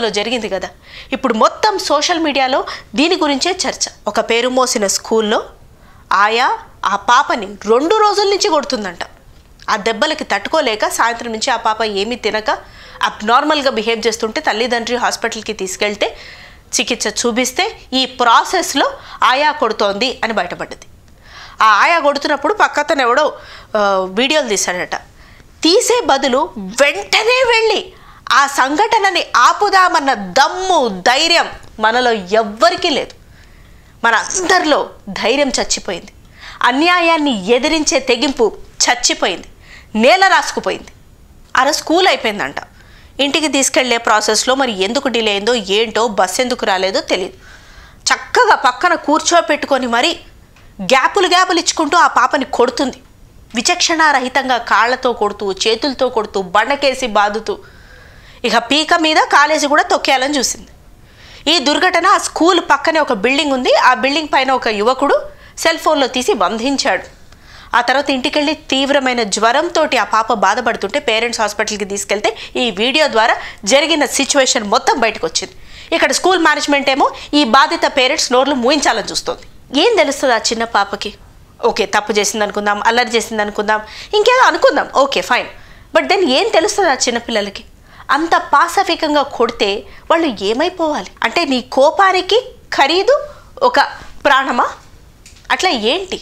లో జరిగింది కదా. ఇప్పుడు మొత్తం సోషల్ మీడియాలో దీని గురించే చర్చ. ఒక పేరు మోసిన స్కూల్లో ఆయా ఆ పాపని 2 రోజుల నుంచి కొడుతుందంట. ఆ దెబ్బలకి తట్టుకోలేక సాయంత్రం నుంచి ఆ పాప ఏమీ తినక అబ్నార్మల్గా బిహేవ్ చేస్తుంటే తల్లిదండ్రి హాస్పిటల్కి తీసుకెళ్తే చికిత్స చూపిస్తే ఈ ప్రాసెస్లో ఆయా కొడుతోంది అని బయటపడ్డది. ఆ ఆయా కొడుతున్నప్పుడు పక్కతను ఎవడో వీడియోలు తీశాడట. తీసే బదులు వెంటనే వెళ్ళి ఆ సంఘటనని ఆపుదామన్న దమ్ము ధైర్యం మనలో ఎవ్వరికీ లేదు. మన అందరిలో ధైర్యం చచ్చిపోయింది. అన్యాయాన్ని ఎదిరించే తెగింపు చచ్చిపోయింది, నేల రాసుకుపోయింది. అర స్కూల్ అయిపోయిందంట. ఇంటికి తీసుకెళ్లే ప్రాసెస్లో మరి ఎందుకు డిలే అయిందో ఏంటో, బస్సు ఎందుకు రాలేదో తెలియదు. చక్కగా పక్కన కూర్చోపెట్టుకొని మరి గ్యాపులు ఇచ్చుకుంటూ ఆ పాపని కొడుతుంది. విచక్షణారహితంగా కాళ్లతో కొడుతూ, చేతులతో కొడుతూ, బండకేసి బాదుతూ, ఇక పీక మీద కాలేజీ కూడా తొక్కేయాలని చూసింది. ఈ దుర్ఘటన ఆ స్కూల్ పక్కనే ఒక బిల్డింగ్ ఉంది. ఆ బిల్డింగ్ పైన ఒక యువకుడు సెల్ ఫోన్లో తీసి బంధించాడు. ఆ తర్వాత ఇంటికెళ్ళి తీవ్రమైన జ్వరంతో ఆ పాప బాధపడుతుంటే పేరెంట్స్ హాస్పిటల్కి తీసుకెళ్తే ఈ వీడియో ద్వారా జరిగిన సిచ్యువేషన్ మొత్తం బయటకు వచ్చింది. ఇక్కడ స్కూల్ మేనేజ్మెంట్ ఏమో ఈ బాధిత పేరెంట్స్ నోర్లు మూయించాలని చూస్తుంది. ఏం తెలుస్తుంది ఆ చిన్న పాపకి? ఓకే, తప్పు చేసింది అనుకుందాం, అల్లరి చేసింది అనుకుందాం, ఇంకేదో అనుకుందాం, ఓకే ఫైన్. బట్ దెన్ ఏం తెలుస్తుంది ఆ చిన్నపిల్లలకి? అంత పాసఫికంగా కొడితే వాళ్ళు ఏమైపోవాలి? అంటే నీ కోపానికి ఖరీదు ఒక ప్రాణమా? అట్లా ఏంటి?